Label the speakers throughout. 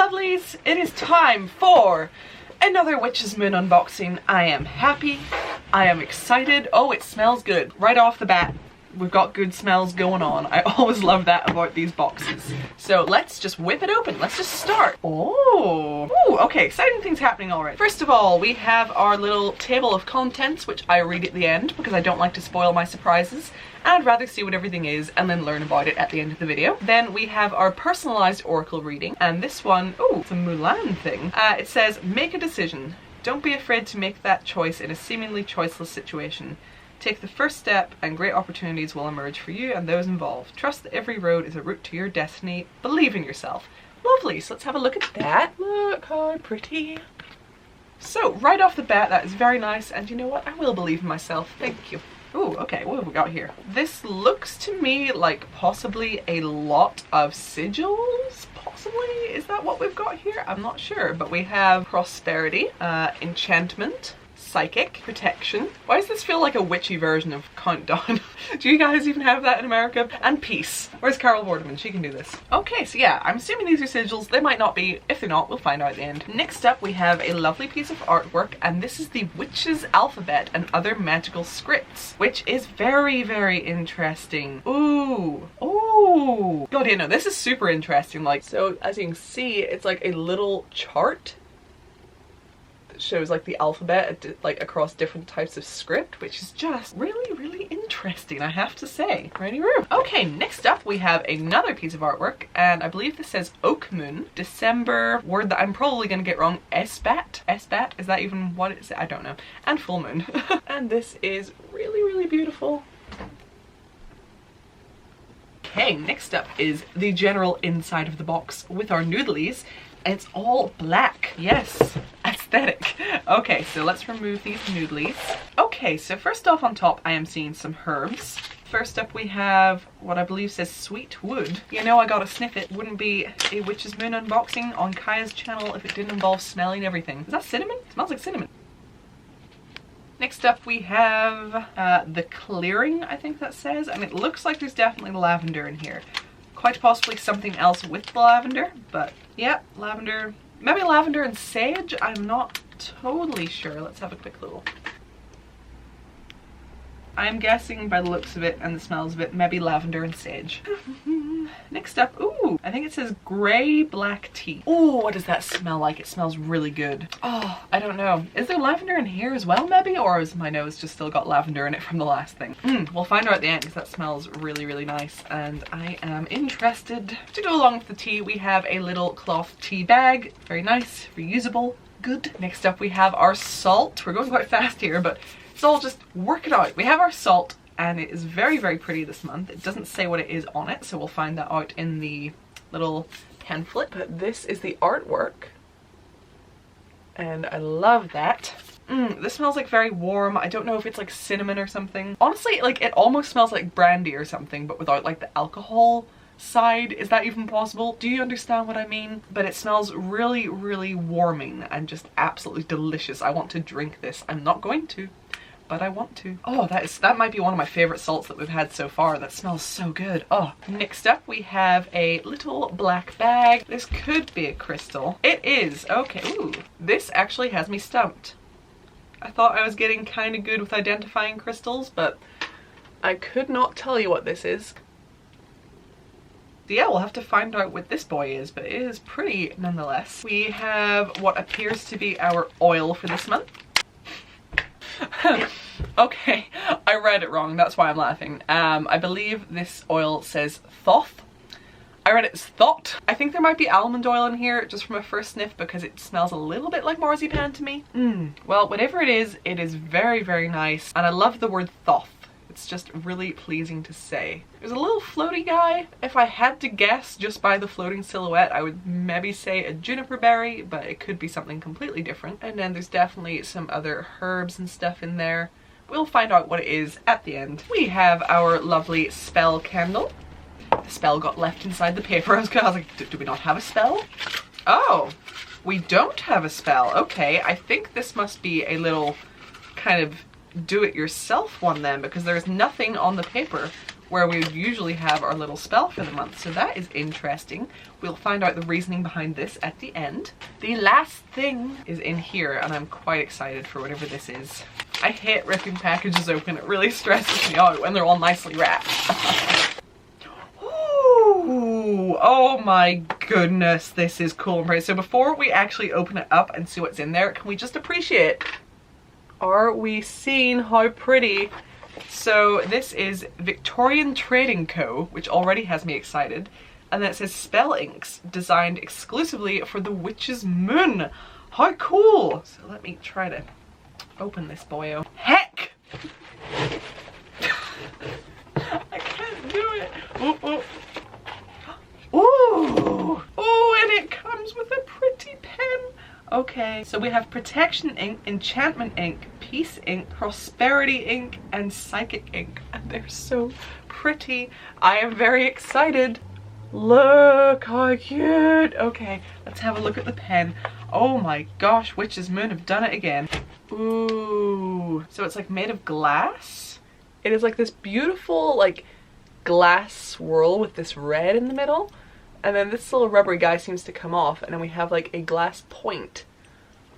Speaker 1: lovelies, it is time for another Witch's Moon unboxing. I am happy, I am excited. Oh, it smells good. Right off the bat, we've got good smells going on. I always love that about these boxes. So let's just whip it open. Let's just start. Oh, ooh, okay, exciting things happening already. First of all, we have our little table of contents, which I read at the end because I don't like to spoil my surprises. And I'd rather see what everything is and then learn about it at the end of the video. Then we have our personalized oracle reading. And this one, oh, it's a Mulan thing. It says, make a decision. Don't be afraid to make that choice in a seemingly choiceless situation. Take the first step and great opportunities will emerge for you and those involved. Trust that every road is a route to your destiny. Believe in yourself. Lovely, so let's have a look at that. Look how pretty. So right off the bat, that is very nice, and you know what? I will believe in myself. Thank you. Ooh, okay, what have we got here? This looks to me like possibly a lot of sigils, possibly? Is that what we've got here? I'm not sure, but we have prosperity, enchantment, psychic, protection. Why does this feel like a witchy version of Countdown? Do you guys even have that in America? And peace. Where's Carol Vorderman? She can do this. Okay, so yeah, I'm assuming these are sigils. They might not be. If they're not, we'll find out at the end. Next up, we have a lovely piece of artwork, and this is the Witch's Alphabet and Other Magical Scripts, which is very, very interesting. Ooh. Ooh. God, you know, this is super interesting. Like, so as you can see, it's like a little chart shows like the alphabet like across different types of script, which is just really, really interesting, I have to say. Ready room. Okay, next up we have another piece of artwork, and I believe this says Oak Moon, December, word that I'm probably gonna get wrong, Esbat? Esbat? Is that even what it's? I don't know. And full moon. And this is really, really beautiful. Okay, next up is the general inside of the box with our noodlies. It's all black. Yes, aesthetic. Okay, so let's remove these noodlies. Okay, so first off on top, I am seeing some herbs. First up we have what I believe says Sweet Wood. You know, I gotta sniff it. Wouldn't be a Witch's Moon unboxing on Kaya's channel if it didn't involve smelling everything. Is that cinnamon? It smells like cinnamon. Next up we have the Clearing, I think that says, and it looks like there's definitely lavender in here. Quite possibly something else with the lavender, but yeah, lavender. Maybe lavender and sage? I'm not totally sure. Let's have a quick little. I'm guessing by the looks of it and the smells of it, maybe lavender and sage. Next up, ooh, I think it says gray black tea. Ooh, what does that smell like? It smells really good. Oh, I don't know. Is there lavender in here as well maybe? Or has my nose just still got lavender in it from the last thing? We'll find out at the end because that smells really, really nice and I am interested. To go along with the tea, we have a little cloth tea bag. Very nice, reusable, good. Next up we have our salt. We're going quite fast here, but it's all just work it out. We have our salt, and it is very, very pretty this month. It doesn't say what it is on it, so we'll find that out in the little pamphlet. But this is the artwork, and I love that. This smells like very warm. I don't know if it's like cinnamon or something. Honestly, like it almost smells like brandy or something, but without like the alcohol side. Is that even possible? Do you understand what I mean? But it smells really, really warming and just absolutely delicious. I want to drink this. I'm not going to, but I want to. Oh, that might be one of my favorite salts that we've had so far. That smells so good. Oh, next up we have a little black bag. This could be a crystal. It is. Okay. Ooh, this actually has me stumped. I thought I was getting kind of good with identifying crystals, but I could not tell you what this is. Yeah, we'll have to find out what this boy is, but it is pretty nonetheless. We have what appears to be our oil for this month. Okay, I read it wrong, that's why I'm laughing. I believe this oil says Thoth. I read it as Thought. I think there might be almond oil in here just from a first sniff because it smells a little bit like marzipan to me. Well, whatever it is very, very nice, and I love the word Thoth. It's just really pleasing to say. There's a little floaty guy. If I had to guess just by the floating silhouette, I would maybe say a juniper berry, but it could be something completely different. And then there's definitely some other herbs and stuff in there. We'll find out what it is at the end. We have our lovely spell candle. The spell got left inside the paper. I was like, do we not have a spell? Oh, we don't have a spell. Okay, I think this must be a little kind of do-it-yourself one then, because there's nothing on the paper where we would usually have our little spell for the month. So that is interesting. We'll find out the reasoning behind this at the end. The last thing is in here, and I'm quite excited for whatever this is. I hate ripping packages open. It really stresses me out when they're all nicely wrapped. Ooh, oh my goodness, this is cool and pretty. So before we actually open it up and see what's in there, can we just appreciate? Are we seeing how pretty? So this is Victorian Trading Co., which already has me excited. And then it says spell inks designed exclusively for the Witch's Moon. How cool! So let me try to open this boyo. Heck! I can't do it. Ooh, ooh. Ooh! Oh, and it comes with a pretty pen. Okay, so we have Protection Ink, Enchantment Ink, Peace Ink, Prosperity Ink, and Psychic Ink. And they're so pretty. I am very excited. Look how cute. Okay, let's have a look at the pen. Oh my gosh, Witch's Moon have done it again. Ooh, so it's like made of glass. It is like this beautiful like glass swirl with this red in the middle. And then this little rubbery guy seems to come off, and then we have like a glass point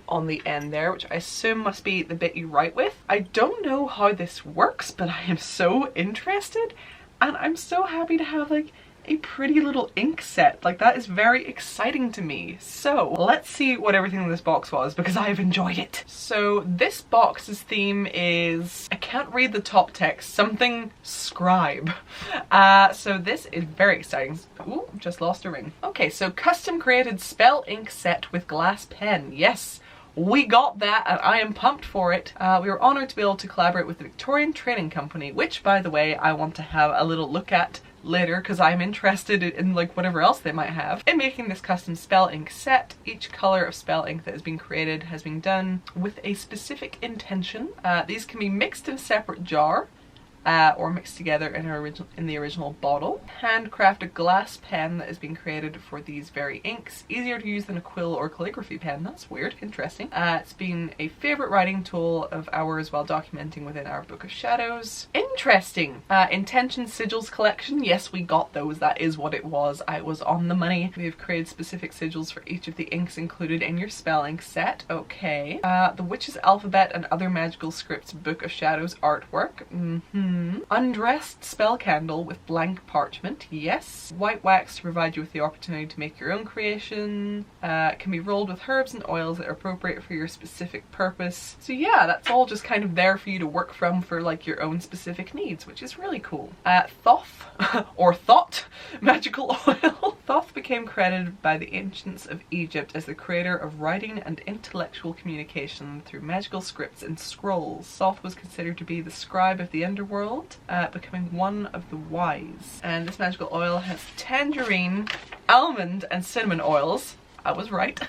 Speaker 1: on the end there, which I assume must be the bit you write with. I don't know how this works, but I am so interested, and I'm so happy to have like a pretty little ink set. Like, that is very exciting to me. So let's see what everything in this box was, because I have enjoyed it. So this box's theme is, I can't read the top text, something scribe. So this is very exciting. Ooh, just lost a ring. Okay, so custom created spell ink set with glass pen. Yes, we got that, and I am pumped for it. We were honored to be able to collaborate with the Victorian Trading Company, which, by the way, I want to have a little look at later because I'm interested in like whatever else they might have. In making this custom spell ink set, each color of spell ink that has been created has been done with a specific intention. These can be mixed in a separate jar or mixed together in the original bottle. Handcrafted glass pen that has been created for these very inks. Easier to use than a quill or calligraphy pen. That's weird. Interesting. It's been a favorite writing tool of ours while documenting within our Book of Shadows. Interesting. Intention sigils collection. Yes, we got those. That is what it was. I was on the money. We have created specific sigils for each of the inks included in your spell ink set. Okay. The Witch's Alphabet and Other Magical Scripts Book of Shadows artwork. Undressed spell candle with blank parchment. Yes. White wax to provide you with the opportunity to make your own creation. Can be rolled with herbs and oils that are appropriate for your specific purpose. So yeah, that's all just kind of there for you to work from for like your own specific needs, which is really cool. Thoth or Thought magical oil. Thoth became credited by the ancients of Egypt as the creator of writing and intellectual communication through magical scripts and scrolls. Thoth was considered to be the scribe of the underworld, becoming one of the wise. And this magical oil has tangerine, almond, and cinnamon oils. I was right.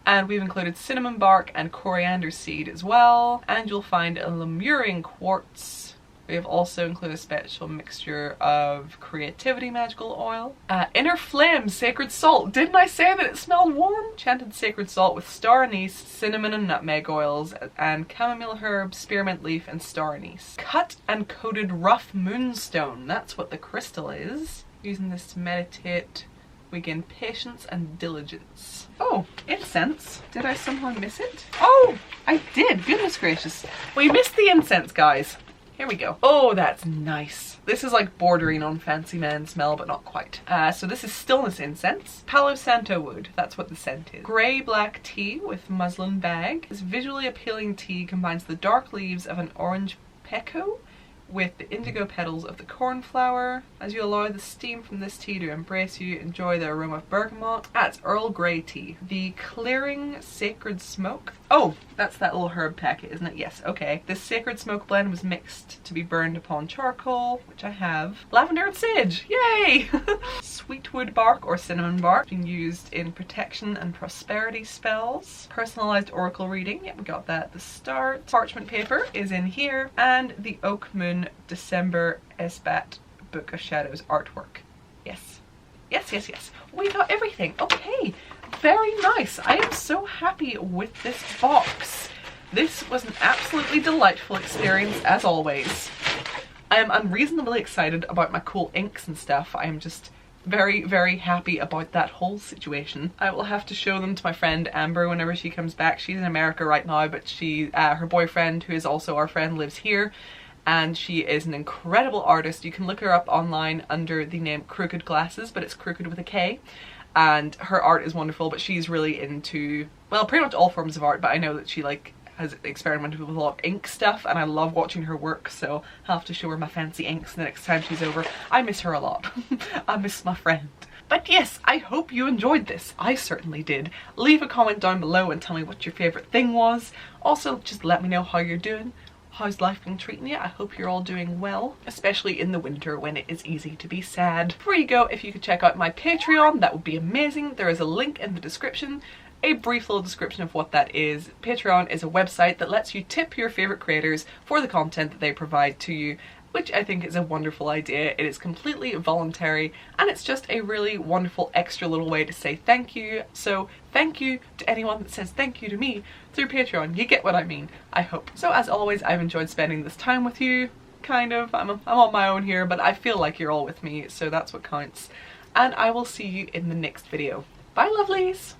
Speaker 1: And we've included cinnamon bark and coriander seed as well. And you'll find a Lemurian quartz. We have also included a special mixture of creativity magical oil. Inner Flame Sacred Salt. Didn't I say that it smelled warm? Enchanted sacred salt with star anise, cinnamon and nutmeg oils, and chamomile herb, spearmint leaf, and star anise. Cut and coated rough moonstone. That's what the crystal is. Using this to meditate, we gain patience and diligence. Oh, incense. Did I somehow miss it? Oh, I did. Goodness gracious. We missed the incense, guys. Here we go. Oh, that's nice. This is like bordering on fancy man smell, but not quite. So this is stillness incense. Palo Santo wood, that's what the scent is. Grey black tea with muslin bag. This visually appealing tea combines the dark leaves of an orange pekoe with the indigo petals of the cornflower. As you allow the steam from this tea to embrace you, enjoy the aroma of bergamot. It's Earl Grey tea. The Clearing Sacred Smoke. Oh, that's that little herb packet, isn't it? Yes, okay. This sacred smoke blend was mixed to be burned upon charcoal, which I have. Lavender and sage, yay! Sweetwood bark or cinnamon bark, being used in protection and prosperity spells. Personalized oracle reading, yeah, we got that at the start. Parchment paper is in here, and the Oak Moon December Esbat Book of Shadows artwork. Yes. Yes, yes, yes. We got everything. Okay. Very nice. I am so happy with this box. This was an absolutely delightful experience as always. I'm unreasonably excited about my cool inks and stuff. I am just very, very happy about that whole situation. I will have to show them to my friend Amber whenever she comes back. She's in America right now, but her boyfriend, who is also our friend, lives here, and she is an incredible artist. You can look her up online under the name Crooked Glasses, but it's Crooked with a K, and her art is wonderful. But she's really into, well, pretty much all forms of art, but I know that she has experimented with a lot of ink stuff, and I love watching her work, so I'll have to show her my fancy inks the next time she's over. I miss her a lot. I miss my friend. But yes, I hope you enjoyed this. I certainly did. Leave a comment down below and tell me what your favourite thing was. Also, just let me know how you're doing. How's life been treating you? I hope you're all doing well, especially in the winter when it is easy to be sad. Before you go, if you could check out my Patreon, that would be amazing. There is a link in the description. A brief little description of what that is. Patreon is a website that lets you tip your favourite creators for the content that they provide to you, which I think is a wonderful idea. It is completely voluntary, and it's just a really wonderful extra little way to say thank you. So thank you to anyone that says thank you to me through Patreon. You get what I mean, I hope. So as always, I've enjoyed spending this time with you. Kind of. I'm on my own here, but I feel like you're all with me, so that's what counts. And I will see you in the next video. Bye, lovelies!